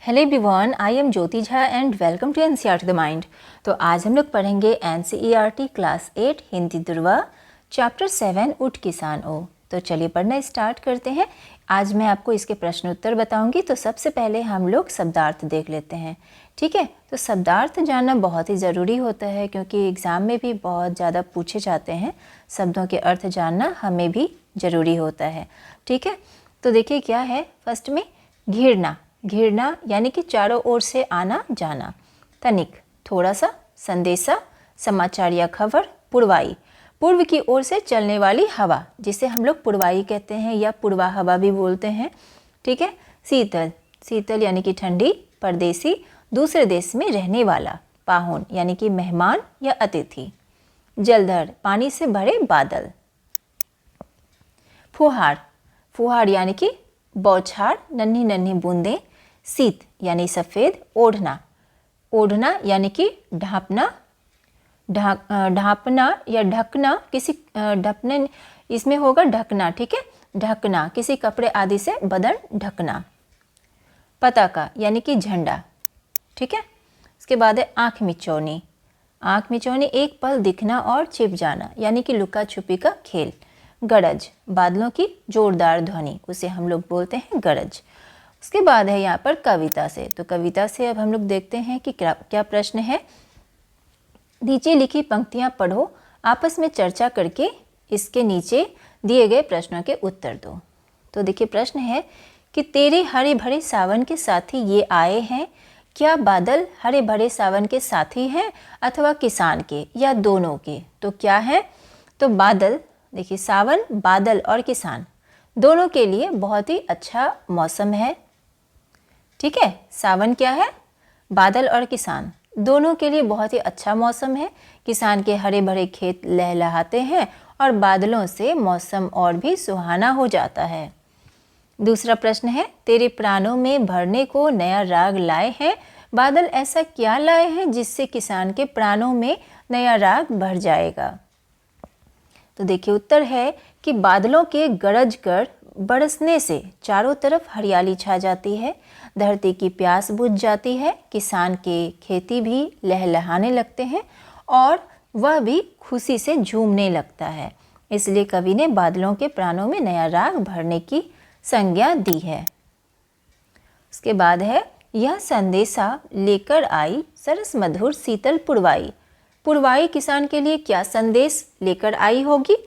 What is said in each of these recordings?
Hello everyone, I am Jyoti Jha and welcome to NCERT the mind. तो आज हम लोग पढ़ेंगे एनसीईआरटी क्लास 8 हिंदी दुर्वा चैप्टर 7 ऊँट किसान ओ। तो चलिए पढ़ना स्टार्ट करते हैं। आज मैं आपको इसके प्रश्न उत्तर बताऊंगी। तो सबसे पहले हम लोग शब्दार्थ देख लेते हैं, ठीक है। तो शब्दार्थ जानना बहुत ही ज़रूरी होता है क्योंकि एग्ज़ाम में भी बहुत ज़्यादा पूछे जाते हैं। शब्दों के अर्थ जानना हमें भी ज़रूरी होता है, ठीक है। तो देखिए क्या है, फर्स्ट में घिरना। घिरना यानी कि चारों ओर से आना जाना। तनिक थोड़ा सा, संदेशा, समाचार या खबर। पुरवाई पूर्व की ओर से चलने वाली हवा, जिसे हम लोग पुरवाई कहते हैं या पूर्वा हवा भी बोलते हैं, ठीक है। शीतल, शीतल यानी कि ठंडी। परदेसी दूसरे देश में रहने वाला। पाहुन यानी कि मेहमान या अतिथि। जलधर पानी से भरे बादल। फुहार, फुहार यानी कि बौछार, नन्ही नन्ही बूंदें। शीत यानी सफ़ेद। ओढ़ना, ओढ़ना यानी कि ढांपना, ढांपना या ढकना, किसी ढकने, इसमें होगा ढकना, ठीक है। ढकना किसी कपड़े आदि से बदन ढकना। पताका यानी कि झंडा, ठीक है। इसके बाद है आँख मिचौनी। आँख मिचौनी एक पल दिखना और छिप जाना यानी कि लुका छुपी का खेल। गरज बादलों की जोरदार ध्वनि, उसे हम लोग बोलते हैं गरज। उसके बाद है यहाँ पर कविता से। तो कविता से अब हम लोग देखते हैं कि क्या प्रश्न है। नीचे लिखी पंक्तियाँ पढ़ो, आपस में चर्चा करके इसके नीचे दिए गए प्रश्नों के उत्तर दो। तो देखिए प्रश्न है कि तेरे हरे भरे सावन के साथी ये आए हैं। क्या बादल हरे भरे सावन के साथी हैं अथवा किसान के या दोनों के? तो क्या है, तो बादल, देखिए सावन, बादल और किसान दोनों के लिए बहुत ही अच्छा मौसम है, ठीक है। सावन क्या है, बादल और किसान दोनों के लिए बहुत ही अच्छा मौसम है। किसान के हरे भरे खेत लहलहाते हैं और बादलों से मौसम और भी सुहाना हो जाता है। दूसरा प्रश्न है, तेरे प्राणों में भरने को नया राग लाए हैं। बादल ऐसा क्या लाए हैं जिससे किसान के प्राणों में नया राग भर जाएगा? तो देखिए उत्तर है कि बादलों के गरज कर बरसने से चारों तरफ हरियाली छा जाती है, धरती की प्यास बुझ जाती है, किसान के खेती भी लहलहाने लगते हैं और वह भी खुशी से झूमने लगता है। इसलिए कवि ने बादलों के प्राणों में नया राग भरने की संज्ञा दी है। उसके बाद है, यह संदेशा लेकर आई सरस मधुर शीतल पुरवाई। पुरवाई किसान के लिए क्या संदेश लेकर आई होगी?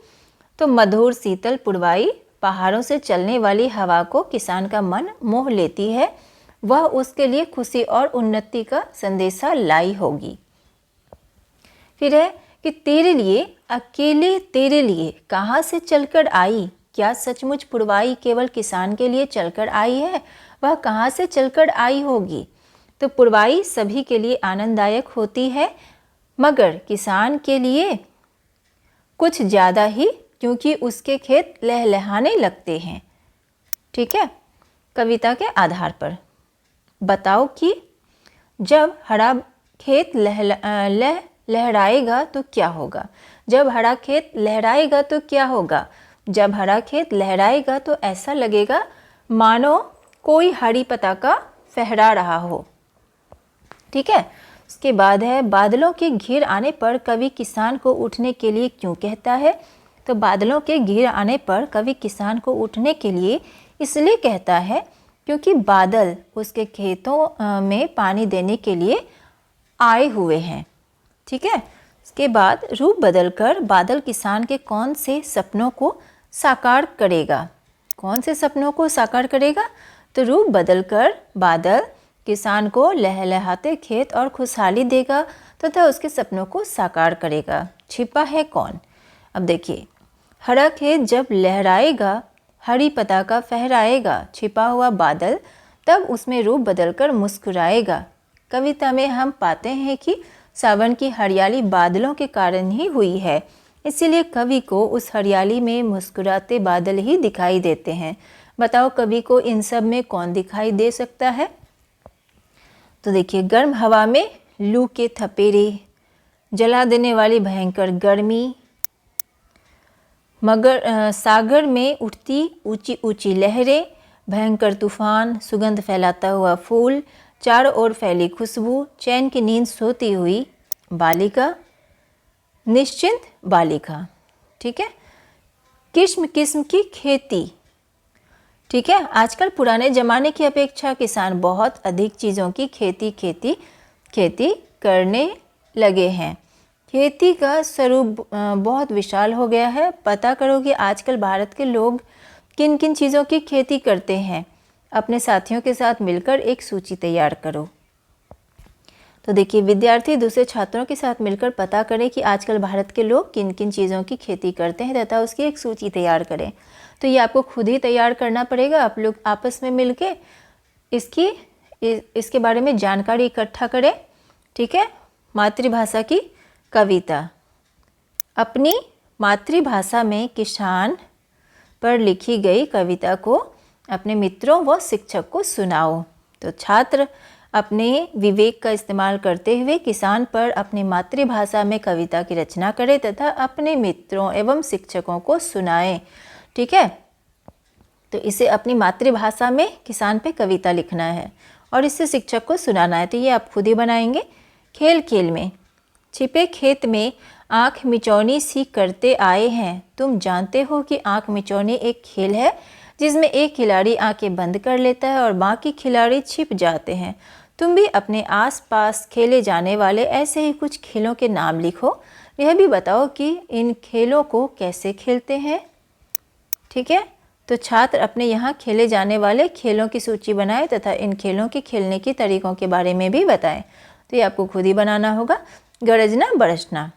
तो मधुर शीतल पुरवाई पहाड़ों से चलने वाली हवा को किसान का मन मोह लेती है, वह उसके लिए खुशी और उन्नति का संदेशा लाई होगी। फिर है कि तेरे लिए, अकेले तेरे लिए कहाँ से चलकर आई? क्या सचमुच पुरवाई केवल किसान के लिए चलकर आई है? वह कहाँ से चलकर आई होगी? तो पुरवाई सभी के लिए आनंददायक होती है, मगर किसान के लिए कुछ ज़्यादा ही, क्योंकि उसके खेत लहलहाने लगते हैं, ठीक है। कविता के आधार पर बताओ कि जब हरा खेत लहराएगा तो क्या होगा? जब हरा खेत लहराएगा तो क्या होगा? जब हरा खेत लहराएगा तो ऐसा लगेगा मानो कोई हरी पताका फहरा रहा हो, ठीक है। उसके बाद है, बादलों के घिर आने पर कवि किसान को उठने के लिए क्यों कहता है? तो बादलों के घिर आने पर कवि किसान को उठने के लिए इसलिए कहता है क्योंकि बादल उसके खेतों में पानी देने के लिए आए हुए हैं, ठीक है। उसके बाद रूप बदलकर बादल किसान के कौन से सपनों को साकार करेगा? कौन से सपनों को साकार करेगा? तो रूप बदलकर बादल किसान को लहलहाते खेत और खुशहाली देगा तथा उसके सपनों को साकार करेगा। छिपा है कौन? अब देखिए, हरा खेत जब लहराएगा, हरी पताका फहराएगा, छिपा हुआ बादल तब उसमें रूप बदलकर मुस्कुराएगा। कविता में हम पाते हैं कि सावन की हरियाली बादलों के कारण ही हुई है, इसीलिए कवि को उस हरियाली में मुस्कुराते बादल ही दिखाई देते हैं। बताओ कवि को इन सब में कौन दिखाई दे सकता है? तो देखिए, गर्म हवा में लू के थपेरे, जला देने वाली भयंकर गर्मी, मगर सागर में उठती ऊंची ऊंची लहरें, भयंकर तूफान, सुगंध फैलाता हुआ फूल, चारों ओर फैली खुशबू, चैन की नींद सोती हुई बालिका, निश्चिंत बालिका। ठीक है। किस्म किस्म की खेती। ठीक है। आजकल पुराने ज़माने की अपेक्षा किसान बहुत अधिक चीज़ों की खेती करने लगे हैं। खेती का स्वरूप बहुत विशाल हो गया है। पता करो कि आजकल भारत के लोग किन किन चीज़ों की खेती करते हैं। अपने साथियों के साथ मिलकर एक सूची तैयार करो। तो देखिए, विद्यार्थी दूसरे छात्रों के साथ मिलकर पता करें कि आजकल भारत के लोग किन किन चीज़ों की खेती करते हैं तथा उसकी एक सूची तैयार करें। तो ये आपको खुद ही तैयार करना पड़ेगा। आप लोग आपस में मिलके इसके बारे में जानकारी इकट्ठा करें। ठीक है। मातृभाषा की कविता। अपनी मातृभाषा में किसान पर लिखी गई कविता को अपने मित्रों व शिक्षक को सुनाओ। तो छात्र अपने विवेक का इस्तेमाल करते हुए किसान पर अपनी मातृभाषा में कविता की रचना करें तथा अपने मित्रों एवं शिक्षकों को सुनाएं। ठीक है। तो इसे अपनी मातृभाषा में किसान पे कविता लिखना है और इससे शिक्षक को सुनाना है। तो ये आप खुद ही बनाएंगे। खेल खेल में। छिपे खेत में आँख मिचौनी सी करते आए हैं। तुम जानते हो कि आँख मिचौनी एक खेल है जिसमें एक खिलाड़ी आंखें बंद कर लेता है और बाकी खिलाड़ी छिप जाते हैं। तुम भी अपने आसपास खेले जाने वाले ऐसे ही कुछ खेलों के नाम लिखो। यह भी बताओ कि इन खेलों को कैसे खेलते हैं। ठीक है। तो छात्र अपने यहाँ खेले जाने वाले खेलों की सूची बनाएं तथा इन खेलों के खेलने के तरीकों के बारे में भी बताएं। तो ये आपको खुद ही बनाना होगा। गरजना बरसना।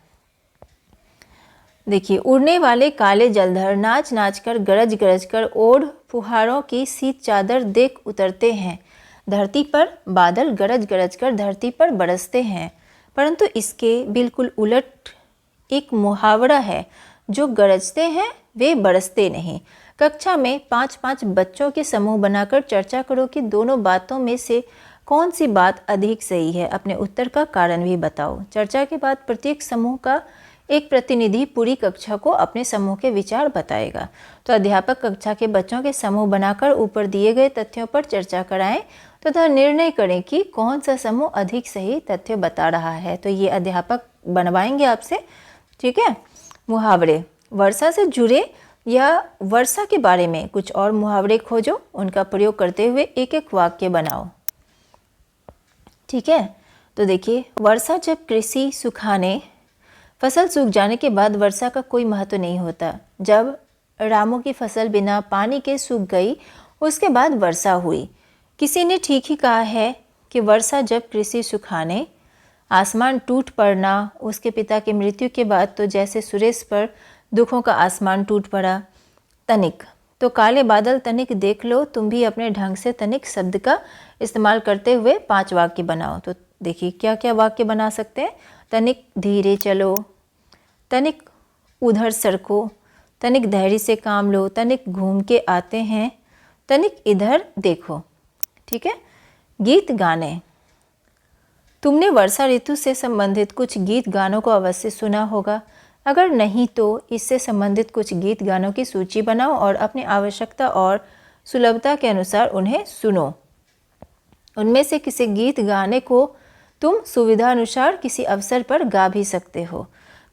देखिए, उड़ने वाले काले जलधर नाच नाच कर गरज गरज कर ओढ़ फुहारों की शीत चादर देख उतरते हैं। धरती पर बादल गरज गरज कर धरती पर बरसते हैं। परंतु इसके बिल्कुल उलट एक मुहावरा है, जो गरजते हैं वे बरसते नहीं। कक्षा में 5-5 बच्चों के समूह बनाकर चर्चा करो कि दोनों बातों में से कौन सी बात अधिक सही है। अपने उत्तर का कारण भी बताओ। चर्चा के बाद प्रत्येक समूह का एक प्रतिनिधि पूरी कक्षा को अपने समूह के विचार बताएगा। तो अध्यापक कक्षा के बच्चों के समूह बनाकर ऊपर दिए गए तथ्यों पर चर्चा कराएं तथा निर्णय करें कि कौन सा समूह अधिक सही तथ्य बता रहा है। तो ये अध्यापक बनवाएंगे आपसे। ठीक है। मुहावरे। वर्षा से जुड़े या वर्षा के बारे में कुछ और मुहावरे खोजो, उनका प्रयोग करते हुए एक एक वाक्य बनाओ। ठीक है। तो देखिए, वर्षा जब कृषि सुखाने फसल सूख जाने के बाद वर्षा का कोई महत्व नहीं होता। जब रामों की फसल बिना पानी के सूख गई, उसके बाद वर्षा हुई। किसी ने ठीक ही कहा है कि वर्षा जब कृषि सुखाने, आसमान टूट पड़ना। उसके पिता की मृत्यु के बाद तो जैसे सुरेश पर दुखों का आसमान टूट पड़ा। तनिक। तो काले बादल तनिक देख लो। तुम भी अपने ढंग से तनिक शब्द का इस्तेमाल करते हुए 5 वाक्य बनाओ। तो देखिए, क्या क्या वाक्य बना सकते हैं। तनिक धीरे चलो, तनिक उधर सरको, तनिक धैर्य से काम लो, तनिक घूम के आते हैं, तनिक इधर देखो। ठीक है। गीत गाने। तुमने वर्षा ऋतु से संबंधित कुछ गीत गानों को अवश्य सुना होगा। अगर नहीं तो इससे संबंधित कुछ गीत गानों की सूची बनाओ और अपनी आवश्यकता और सुलभता के अनुसार उन्हें सुनो। उनमें से किसी गीत गाने को तुम सुविधा अनुसार किसी अवसर पर गा भी सकते हो।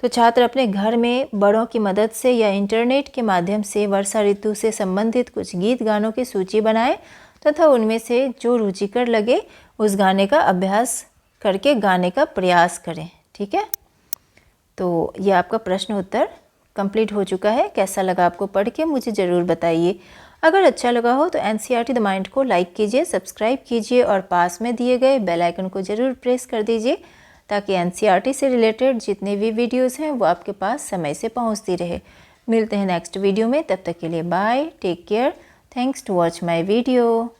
तो छात्र अपने घर में बड़ों की मदद से या इंटरनेट के माध्यम से वर्षा ऋतु से संबंधित कुछ गीत गानों की सूची बनाएं तथा उनमें से जो रुचिकर लगे उस गाने का अभ्यास करके गाने का प्रयास करें। ठीक है। तो ये आपका प्रश्न उत्तर कंप्लीट हो चुका है। कैसा लगा आपको पढ़ के मुझे ज़रूर बताइए। अगर अच्छा लगा हो तो एनसीईआरटी द माइंड को लाइक कीजिए, सब्सक्राइब कीजिए और पास में दिए गए बेल आइकन को ज़रूर प्रेस कर दीजिए ताकि एनसीईआरटी से रिलेटेड जितने भी वीडियोस हैं वो आपके पास समय से पहुंचती रहे। मिलते हैं नेक्स्ट वीडियो में। तब तक के लिए bye, take care, thanks to watch my video.